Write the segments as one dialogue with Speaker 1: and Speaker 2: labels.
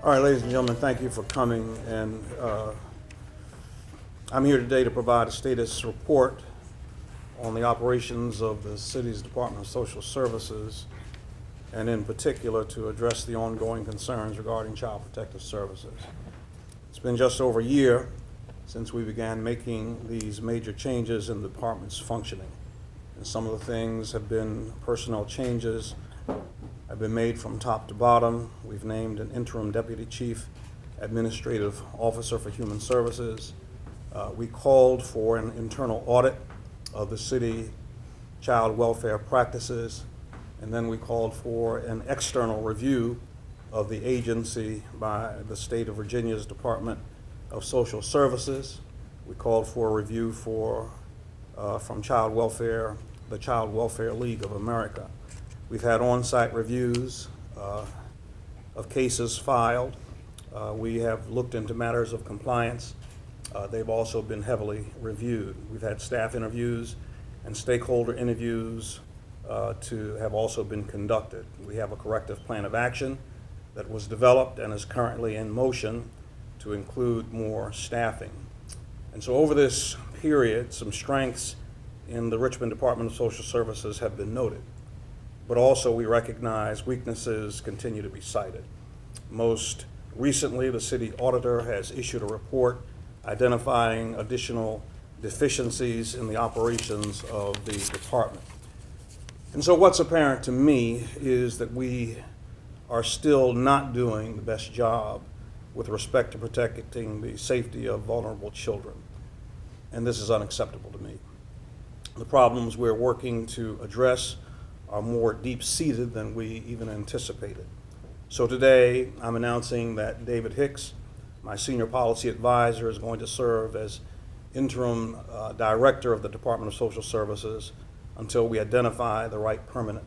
Speaker 1: All right, ladies and gentlemen, thank you for coming. And I'm here today to provide a status report on the operations of the city's Department of Social Services, and in particular to address the ongoing concerns regarding Child Protective Services. It's been just over a year since we began making these major changes in the department's functioning. And some of the things have been personnel changes have been made from top to bottom. We've named an interim deputy chief administrative officer for human services. We called for an internal audit of the city child welfare practices, and then we called for an external review of the agency by the state of Virginia's Department of Social Services. We called for a review from Child Welfare, the Child Welfare League of America. We've had on-site reviews of cases filed. We have looked into matters of compliance. They've also been heavily reviewed. We've had staff interviews and stakeholder interviews to have also been conducted. We have a corrective plan of action that was developed and is currently in motion to include more staffing. And so over this period, some strengths in the Richmond Department of Social Services have been noted, but also we recognize weaknesses continue to be cited. Most recently, the city auditor has issued a report identifying additional deficiencies in the operations of the department. And so what's apparent to me is that we are still not doing the best job with respect to protecting the safety of vulnerable children. And this is unacceptable to me. The problems we're working to address are more deep-seated than we even anticipated. So today, I'm announcing that David Hicks, my senior policy advisor, is going to serve as interim director of the Department of Social Services until we identify the right permanent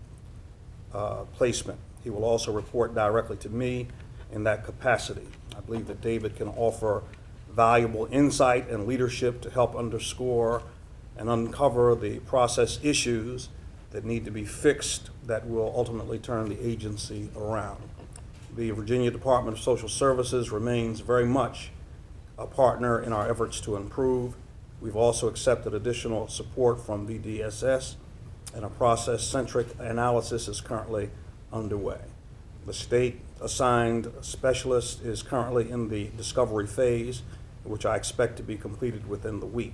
Speaker 1: placement. He will also report directly to me in that capacity. I believe that David can offer valuable insight and leadership to help underscore and uncover the process issues that need to be fixed that will ultimately turn the agency around. The Virginia Department of Social Services remains very much a partner in our efforts to improve. We've also accepted additional support from VDSS, and a process-centric analysis is currently underway. The state-assigned specialist is currently in the discovery phase, which I expect to be completed within the week.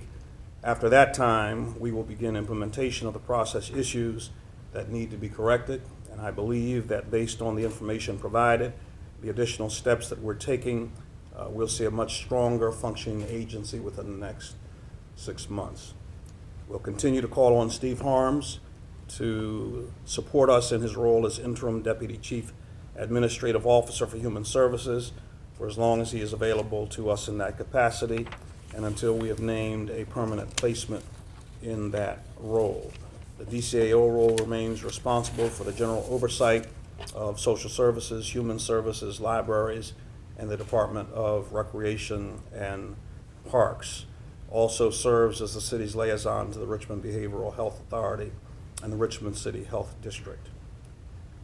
Speaker 1: After that time, we will begin implementation of the process issues that need to be corrected, and I believe that based on the information provided, the additional steps that we're taking, we'll see a much stronger functioning agency within the next 6 months. We'll continue to call on Steve Harms to support us in his role as interim deputy chief administrative officer for human services for as long as he is available to us in that capacity, and until we have named a permanent placement in that role. The DCAO role remains responsible for the general oversight of social services, human services, libraries, and the Department of Recreation and Parks. Also serves as the city's liaison to the Richmond Behavioral Health Authority and the Richmond City Health District.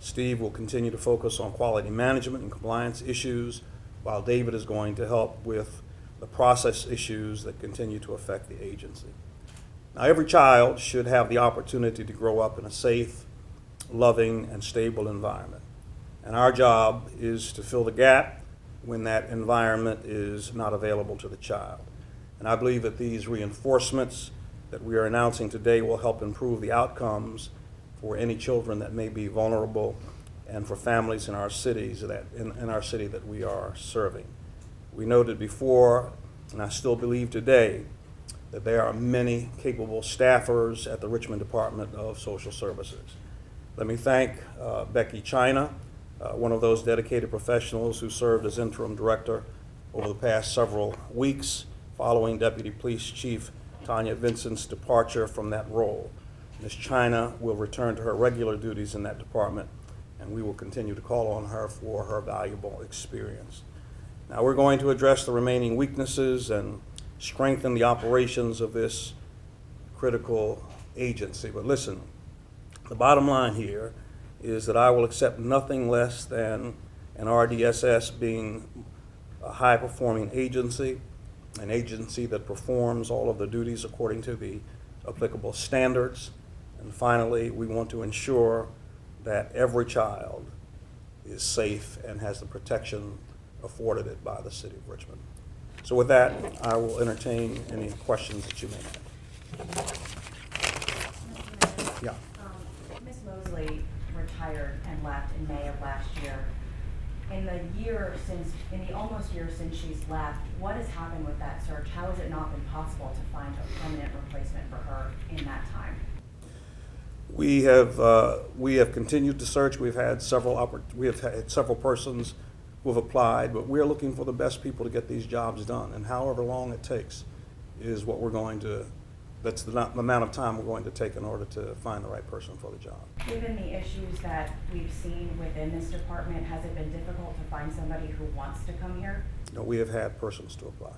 Speaker 1: Steve will continue to focus on quality management and compliance issues, while David is going to help with the process issues that continue to affect the agency. Now, every child should have the opportunity to grow up in a safe, loving, and stable environment. And our job is to fill the gap when that environment is not available to the child. And I believe that these reinforcements that we are announcing today will help improve the outcomes for any children that may be vulnerable and for families in our cities in our city that we are serving. We noted before, and I still believe today, that there are many capable staffers at the Richmond Department of Social Services. Let me thank Becky China, one of those dedicated professionals who served as interim director over the past several weeks following Deputy Police Chief Tanya Vincent's departure from that role. Ms. China will return to her regular duties in that department, and we will continue to call on her for her valuable experience. Now, we're going to address the remaining weaknesses and strengthen the operations of this critical agency. But listen, the bottom line here is that I will accept nothing less than and RDSS being a high-performing agency, an agency that performs all of the duties according to the applicable standards. And finally, we want to ensure that every child is safe and has the protection afforded it by the City of Richmond. So with that, I will entertain any questions that you may have. Yeah.
Speaker 2: Ms. Mosley retired and left in May of last year. In the almost year since she's left, what has happened with that search? How has it not been possible to find a permanent replacement for her in that time?
Speaker 1: We have continued to search. We have had several persons who have applied, but we're looking for the best people to get these jobs done. And however long it takes is what we're going to. That's the amount of time we're going to take in order to find the right person for the job.
Speaker 2: Given the issues that we've seen within this department, has it been difficult to find somebody who wants to come here?
Speaker 1: No, we have had persons to apply.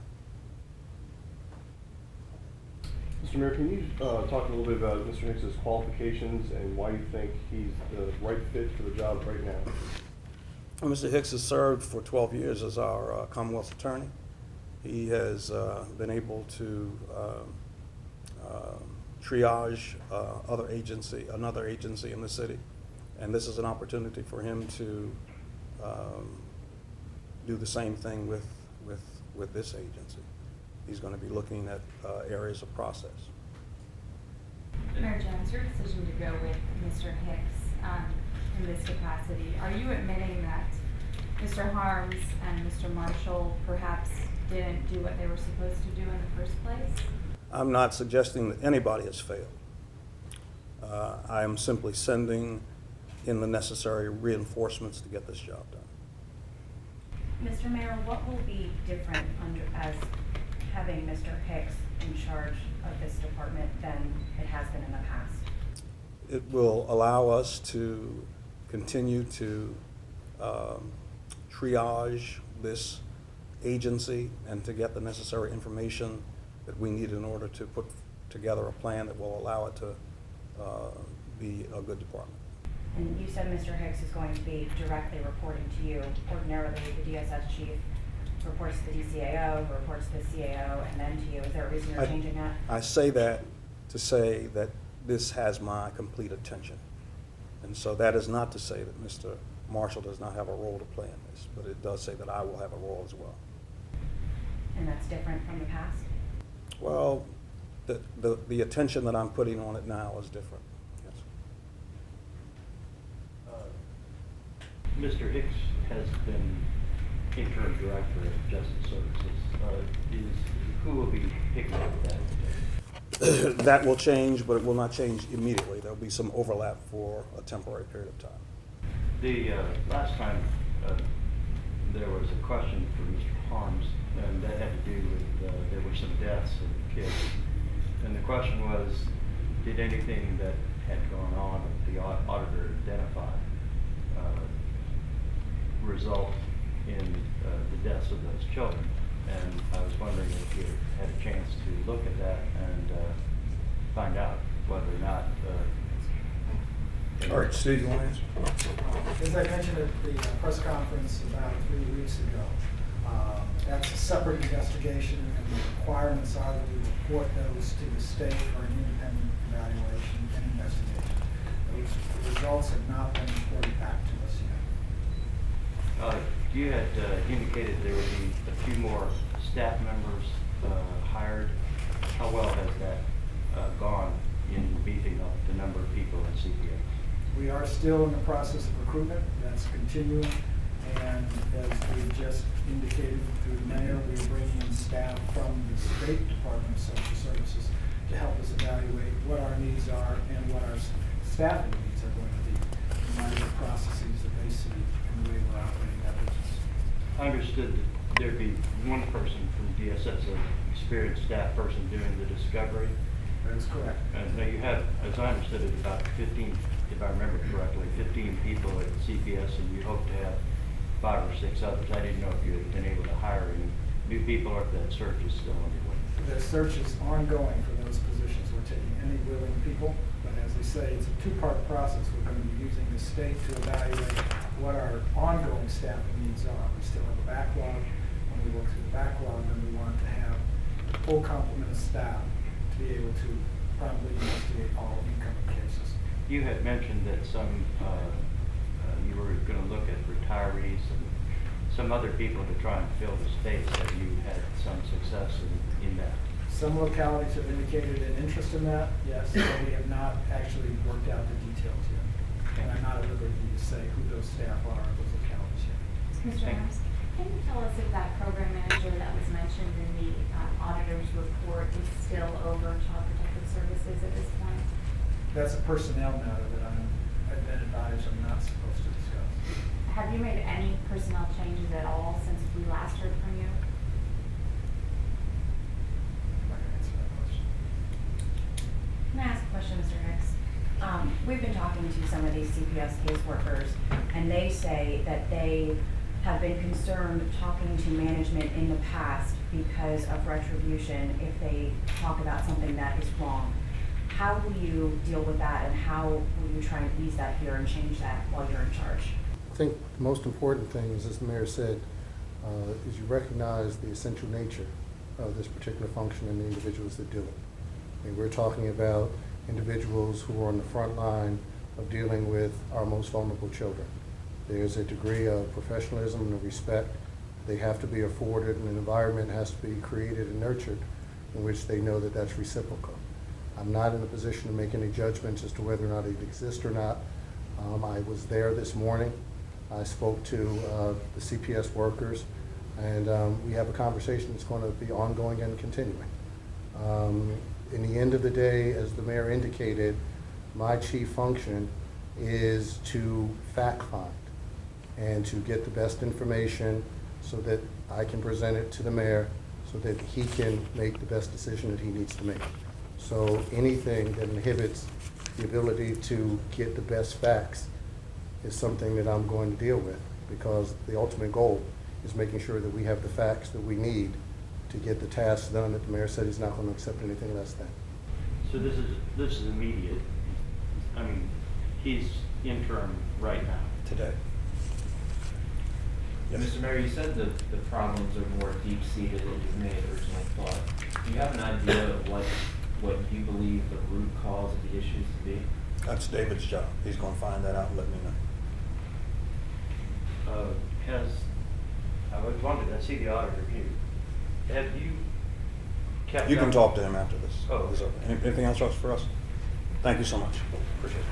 Speaker 3: Mr. Mayor, can you talk a little bit about Mr. Hicks's qualifications and why you think he's the right fit for the job right now?
Speaker 1: Well, Mr. Hicks has served for 12 years as our Commonwealth Attorney. He has been able to triage another agency in the city, and this is an opportunity for him to do the same thing with this agency. He's going to be looking at areas of process.
Speaker 4: Mayor Jones, your decision to go with Mr. Hicks in this capacity, are you admitting that Mr. Harms and Mr. Marshall perhaps didn't do what they were supposed to do in the first place?
Speaker 1: I'm not suggesting that anybody has failed. I am simply sending in the necessary reinforcements to get this job done.
Speaker 2: Mr. Mayor, what will be different as having Mr. Hicks in charge of this department than it has been in the past?
Speaker 1: It will allow us to continue to triage this agency and to get the necessary information that we need in order to put together a plan that will allow it to be a good department.
Speaker 2: And you said Mr. Hicks is going to be directly reporting to you. Ordinarily, the DSS chief reports to the DCAO, reports to the CAO, and then to you. Is there a reason you're changing that?
Speaker 1: I say that to say that this has my complete attention. And so that is not to say that Mr. Marshall does not have a role to play in this, but it does say that I will have a role as well.
Speaker 2: And that's different from the past?
Speaker 1: Well, the attention that I'm putting on it now is different, yes.
Speaker 5: Mr. Hicks has been interim director of Justice Services. Who will be picking up that?
Speaker 1: That will change, but it will not change immediately. There'll be some overlap for a temporary period of time.
Speaker 5: The last time there was a question for Mr. Harms, and that had to do with there were some deaths of kids. And the question was, did anything that had gone on with the auditor identify result in the deaths of those children? And I was wondering if you had a chance to look at that and find out whether or not.
Speaker 1: All right, Steve, you want to answer?
Speaker 6: As I mentioned at the press conference about 3 weeks ago, that's a separate investigation, and the requirements are that we report those to the state for an independent evaluation and investigation. Those results have not been reported back to us yet.
Speaker 5: You had indicated there would be a few more staff members hired. How well has that gone in beefing up the number of people in CPA?
Speaker 6: We are still in the process of recruitment. That's continuing. And as we just indicated through the mayor, we are bringing in staff from the State Department of Social Services to help us evaluate what our needs are and what our staffing needs are going to be in light of the processes that they see and the way we're operating that business.
Speaker 5: I understood that there'd be one person from DSS, an experienced staff person, doing the discovery.
Speaker 6: That's correct.
Speaker 5: And now you have, as I understood it, about 15, if I remember correctly, 15 people at CPS, and you hope to have 5 or 6 others. I didn't know if you had been able to hire any new people or if that search is still underway.
Speaker 6: The search is ongoing for those positions. We're taking any willing people, but as I say it's a two-part process. We're going to be using the state to evaluate what our ongoing staffing needs are. We still have a backlog. When we work through the backlog, then we want to have a full complement of staff to be able to promptly investigate all incoming cases.
Speaker 5: You had mentioned that you were gonna look at retirees and some other people to try and fill the space. Have you had some success in that?
Speaker 6: Some localities have indicated an interest in that, yes, but we have not actually worked out the details yet. And I'm not at liberty to say who those staff are of those localities yet.
Speaker 4: Mr.
Speaker 5: Thank you.
Speaker 4: Harms, can you tell us if that program manager that was mentioned in the auditor's report is still over Child Protective Services at this point?
Speaker 6: That's a personnel matter that I've been advised I'm not supposed to discuss.
Speaker 4: Have you made any personnel changes at all since we last heard from you?
Speaker 6: I'm not gonna answer that question.
Speaker 2: Can I ask a question, Mr. Hicks? We've been talking to some of these CPS caseworkers, and they say that they have been concerned talking to management in the past because of retribution if they talk about something that is wrong. How will you deal with that, and how will you try and ease that here and change that while you're in charge?
Speaker 7: I think the most important thing is, as the mayor said, is you recognize the essential nature of this particular function and the individuals that do it. I mean, we're talking about individuals who are on the front line of dealing with our most vulnerable children. There's a degree of professionalism and of respect they have to be afforded, and an environment has to be created and nurtured in which they know that that's reciprocal. I'm not in a position to make any judgments as to whether or not it exists or not. I was there this morning. I spoke to the CPS workers, and we have a conversation that's going to be ongoing and continuing. In the end of the day, as the mayor indicated, my chief function is to fact find and to get the best information so that I can present it to the mayor so that he can make the best decision that he needs to make. So anything that inhibits the ability to get the best facts is something that I'm going to deal with, because the ultimate goal is making sure that we have the facts that we need to get the tasks done that the mayor said he's not going to accept anything less than.
Speaker 5: So this is immediate. I mean, he's interim right now.
Speaker 1: Today. Yes.
Speaker 8: Mr. Mayor, you said that the problems are more deep-seated than you may have originally thought. Do you have an idea of what you believe the root cause of the issues to be?
Speaker 1: That's David's job. He's gonna find that out and let me know.
Speaker 5: I always wondered, I see the audit review. Have you kept
Speaker 1: You can
Speaker 5: up-
Speaker 1: talk to him after this.
Speaker 5: Oh.
Speaker 1: Is there anything else for us? Thank you so much. Appreciate it.